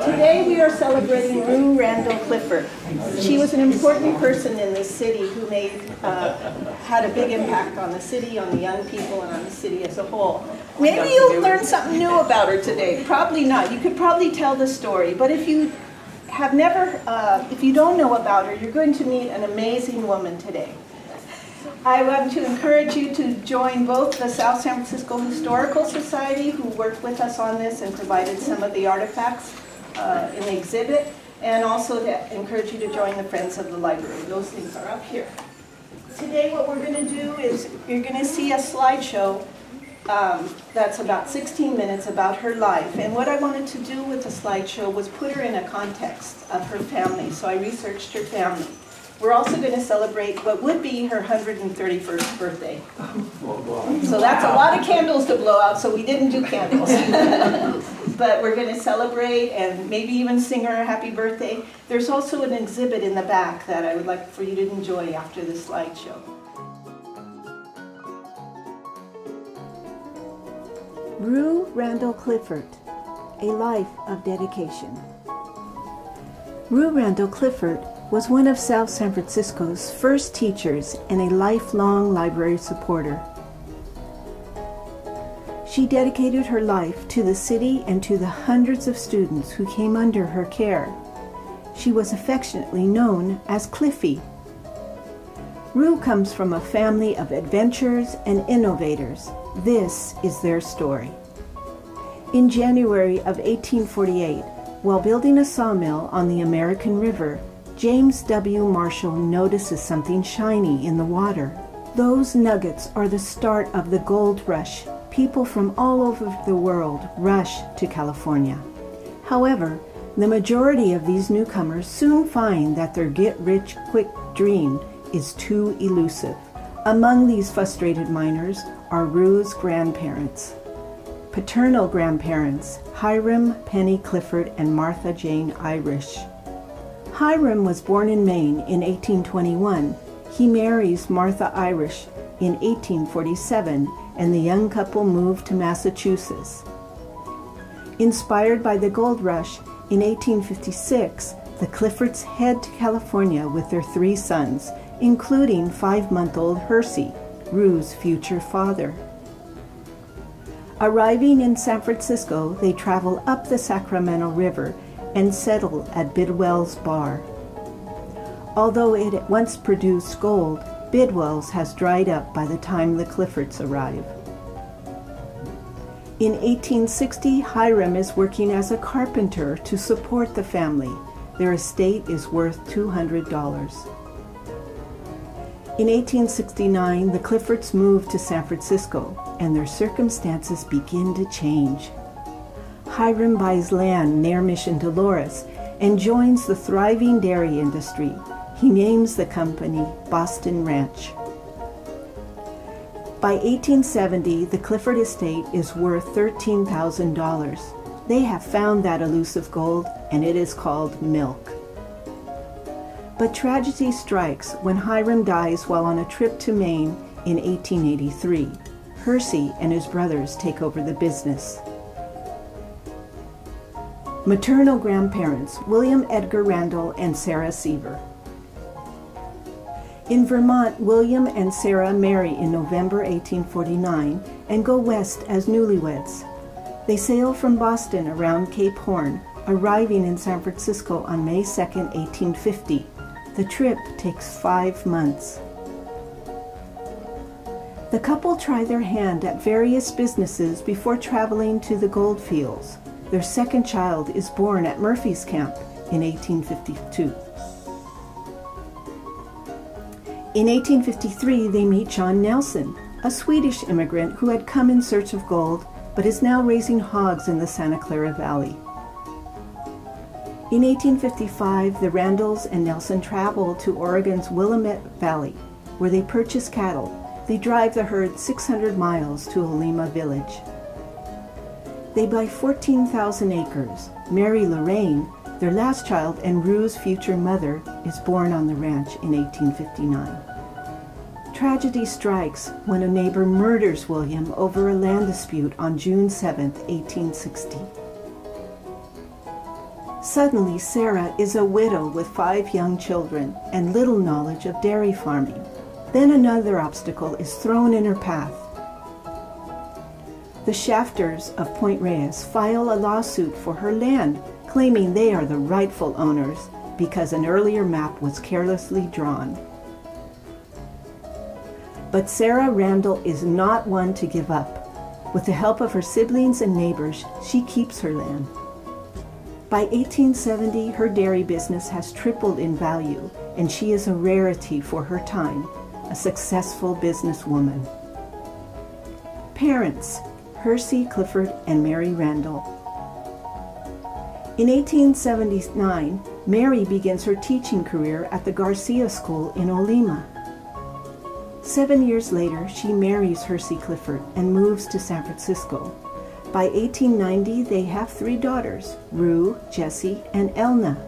Today we are celebrating Rue Randal Clifford. She was an important person in this city who had a big impact on the city, on the young people, and on the city as a whole. Maybe you'll learn something new about her today. Probably not. You could probably tell the story, but if you don't know about her, you're going to meet an amazing woman today. I want to encourage you to join both the South San Francisco Historical Society, who worked with us on this and provided some of the artifacts in the exhibit, and also to encourage you to join the Friends of the Library. Those things are up here. Today what we're going to do is you're going to see a slideshow that's about 16 minutes about her life. And what I wanted to do with the slideshow was put her in a context of her family. So I researched her family. We're also going to celebrate what would be her 131st birthday. So that's a lot of candles to blow out, so we didn't do candles. But we're going to celebrate and maybe even sing her a happy birthday. There's also an exhibit in the back that I would like for you to enjoy after the slideshow. Rue Randal Clifford, A Life of Dedication. Rue Randal Clifford was one of South San Francisco's first teachers and a lifelong library supporter. She dedicated her life to the city and to the hundreds of students who came under her care. She was affectionately known as Cliffie. Rue comes from a family of adventurers and innovators. This is their story. In January of 1848, while building a sawmill on the American River, James W. Marshall notices something shiny in the water. Those nuggets are the start of the gold rush. People from all over the world rush to California. However, the majority of these newcomers soon find that their get-rich-quick dream is too elusive. Among these frustrated miners are Rue's grandparents. Paternal grandparents, Hiram Penny Clifford and Martha Jane Irish. Hiram was born in Maine in 1821. He marries Martha Irish in 1847, and the young couple moved to Massachusetts. Inspired by the gold rush, in 1856, the Cliffords head to California with their 3 sons, including 5-month-old Hersey, Rue's future father. Arriving in San Francisco, they travel up the Sacramento River and settle at Bidwell's Bar. Although it at once produced gold, Bidwell's has dried up by the time the Cliffords arrive. In 1860, Hiram is working as a carpenter to support the family. Their estate is worth $200. In 1869, the Cliffords move to San Francisco, and their circumstances begin to change. Hiram buys land near Mission Dolores and joins the thriving dairy industry. He names the company Boston Ranch. By 1870, the Clifford estate is worth $13,000. They have found that elusive gold, and it is called milk. But tragedy strikes when Hiram dies while on a trip to Maine in 1883. Hersey and his brothers take over the business. Maternal grandparents, William Edgar Randal and Sarah Seaver. In Vermont, William and Sarah marry in November 1849 and go west as newlyweds. They sail from Boston around Cape Horn, arriving in San Francisco on May 2, 1850. The trip takes 5 months. The couple try their hand at various businesses before traveling to the gold fields. Their second child is born at Murphy's Camp in 1852. In 1853, they meet John Nelson, a Swedish immigrant who had come in search of gold, but is now raising hogs in the Santa Clara Valley. In 1855, the Randals and Nelson travel to Oregon's Willamette Valley, where they purchase cattle. They drive the herd 600 miles to Olema Village. They buy 14,000 acres. Mary Lorraine, their last child and Rue's future mother, is born on the ranch in 1859. Tragedy strikes when a neighbor murders William over a land dispute on June 7, 1860. Suddenly, Sarah is a widow with 5 young children and little knowledge of dairy farming. Then another obstacle is thrown in her path. The Shafters of Point Reyes file a lawsuit for her land, claiming they are the rightful owners because an earlier map was carelessly drawn. But Sarah Randal is not one to give up. With the help of her siblings and neighbors, she keeps her land. By 1870, her dairy business has tripled in value, and she is a rarity for her time, a successful businesswoman. Parents: Hersey, Clifford, and Mary Randal. In 1879, Mary begins her teaching career at the Garcia School in Olima. 7 years later, she marries Hersey Clifford and moves to San Francisco. By 1890, they have 3 daughters, Rue, Jessie, and Elna.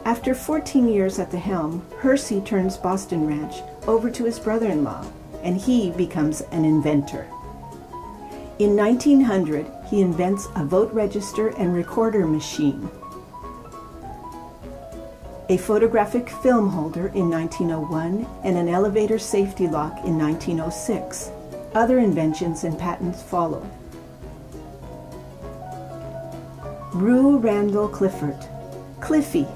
After 14 years at the helm, Hersey turns Boston Ranch over to his brother-in-law, and he becomes an inventor. In 1900, he invents a vote register and recorder machine, a photographic film holder in 1901, and an elevator safety lock in 1906. Other inventions and patents follow. Rue Randal Clifford. Cliffie.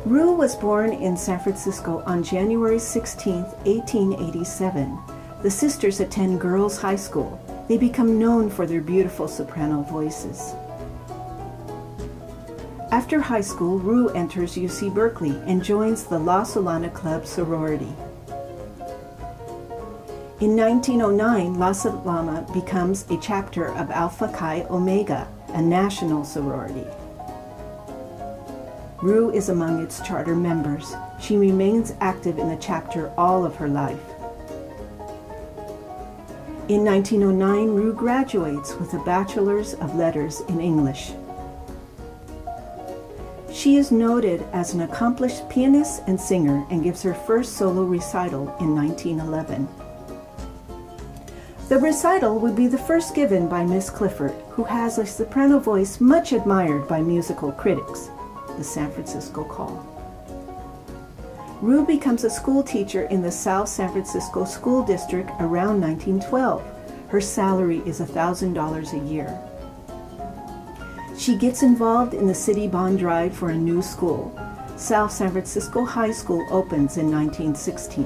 Rue was born in San Francisco on January 16, 1887. The sisters attend girls' high school. They become known for their beautiful soprano voices. After high school, Rue enters UC Berkeley and joins the La Solana Club sorority. In 1909, La Solana becomes a chapter of Alpha Chi Omega, a national sorority. Rue is among its charter members. She remains active in the chapter all of her life. In 1909, Rue graduates with a Bachelor's of Letters in English. She is noted as an accomplished pianist and singer and gives her first solo recital in 1911. The recital would be the first given by Miss Clifford, who has a soprano voice much admired by musical critics, the San Francisco Call. Rue becomes a school teacher in the South San Francisco School District around 1912. Her salary is $1,000 a year. She gets involved in the city bond drive for a new school. South San Francisco High School opens in 1916.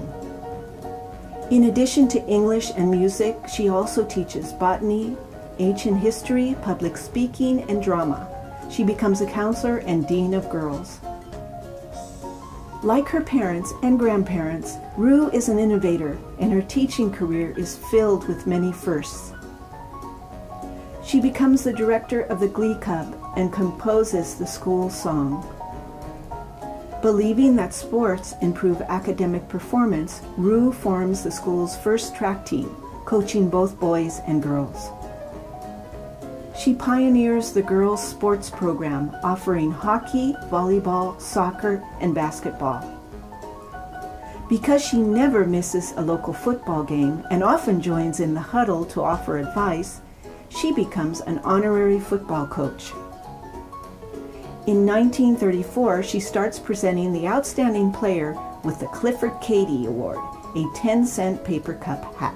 In addition to English and music, she also teaches botany, ancient history, public speaking, and drama. She becomes a counselor and dean of girls. Like her parents and grandparents, Rue is an innovator, and her teaching career is filled with many firsts. She becomes the director of the Glee Club and composes the school song. Believing that sports improve academic performance, Rue forms the school's first track team, coaching both boys and girls. She pioneers the girls' sports program, offering hockey, volleyball, soccer, and basketball. Because she never misses a local football game and often joins in the huddle to offer advice, she becomes an honorary football coach. In 1934, she starts presenting the outstanding player with the Clifford Cady Award, a 10-cent paper cup hat.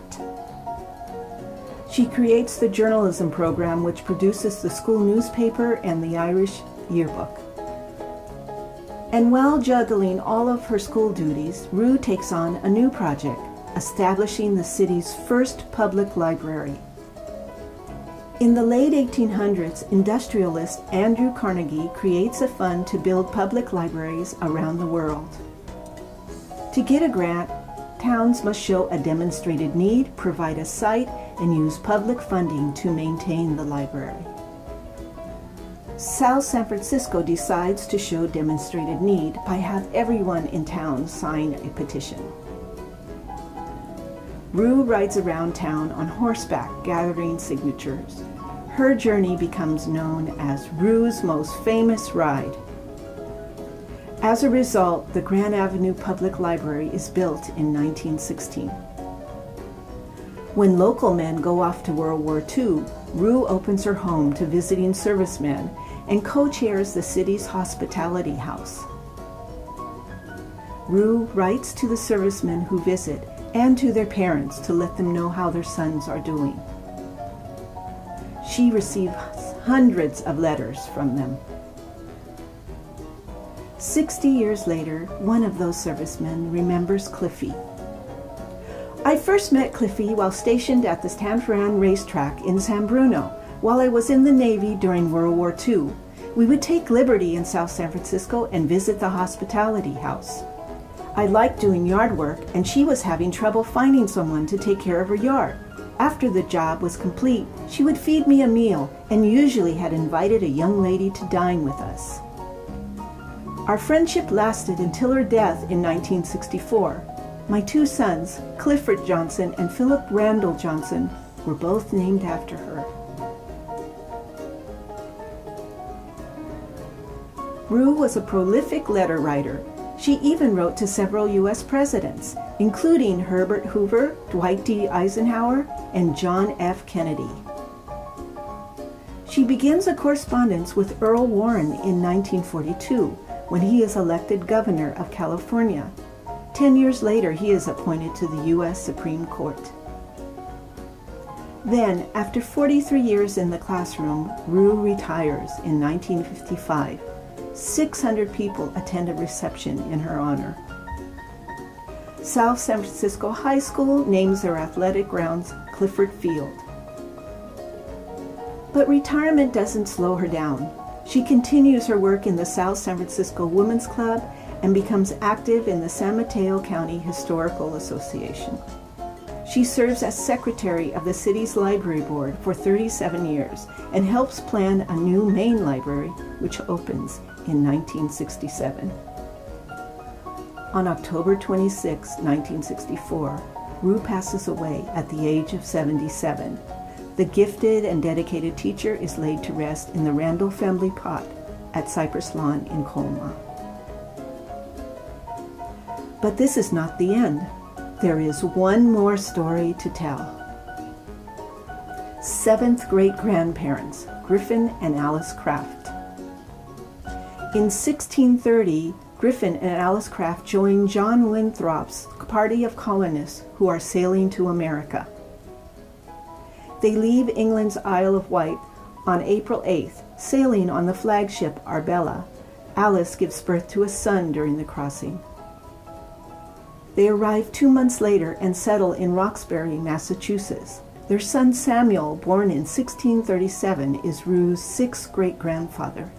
She creates the journalism program, which produces the school newspaper and the Irish yearbook. And while juggling all of her school duties, Rue takes on a new project, establishing the city's first public library. In the late 1800s, industrialist Andrew Carnegie creates a fund to build public libraries around the world. To get a grant, towns must show a demonstrated need, provide a site, and use public funding to maintain the library. South San Francisco decides to show demonstrated need by having everyone in town sign a petition. Rue rides around town on horseback gathering signatures. Her journey becomes known as Rue's most famous ride. As a result, the Grand Avenue Public Library is built in 1916. When local men go off to World War II, Rue opens her home to visiting servicemen and co-chairs the city's hospitality house. Rue writes to the servicemen who visit and to their parents to let them know how their sons are doing. She receives hundreds of letters from them. 60 years later, one of those servicemen remembers Cliffie. I first met Cliffie while stationed at the San Fran racetrack in San Bruno while I was in the Navy during World War II. We would take liberty in South San Francisco and visit the hospitality house. I liked doing yard work, and she was having trouble finding someone to take care of her yard. After the job was complete, she would feed me a meal and usually had invited a young lady to dine with us. Our friendship lasted until her death in 1964. My two sons, Clifford Johnson and Philip Randal Johnson, were both named after her. Rue was a prolific letter writer. She even wrote to several U.S. presidents, including Herbert Hoover, Dwight D. Eisenhower, and John F. Kennedy. She begins a correspondence with Earl Warren in 1942, when he is elected governor of California. 10 years later, he is appointed to the U.S. Supreme Court. Then, after 43 years in the classroom, Rue retires in 1955. 600 people attend a reception in her honor. South San Francisco High School names their athletic grounds Clifford Field. But retirement doesn't slow her down. She continues her work in the South San Francisco Women's Club and becomes active in the San Mateo County Historical Association. She serves as secretary of the city's library board for 37 years and helps plan a new main library, which opens in 1967. On October 26, 1964, Rue passes away at the age of 77. The gifted and dedicated teacher is laid to rest in the Randal family plot at Cypress Lawn in Colma. But this is not the end. There is one more story to tell. Seventh great-grandparents, Griffin and Alice Craft. In 1630, Griffin and Alice Craft joined John Winthrop's party of colonists who are sailing to America. They leave England's Isle of Wight on April 8th, sailing on the flagship Arbella. Alice gives birth to a son during the crossing. They arrive 2 months later and settle in Roxbury, Massachusetts. Their son Samuel, born in 1637, is Rue's sixth great-grandfather.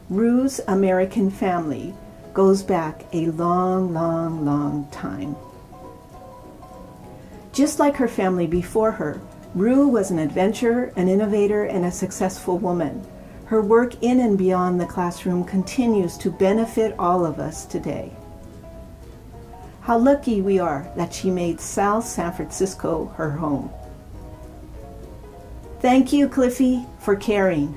Rue's American family goes back a long, long, long time. Just like her family before her, Rue was an adventurer, an innovator, and a successful woman. Her work in and beyond the classroom continues to benefit all of us today. How lucky we are that she made South San Francisco her home. Thank you, Cliffie, for caring.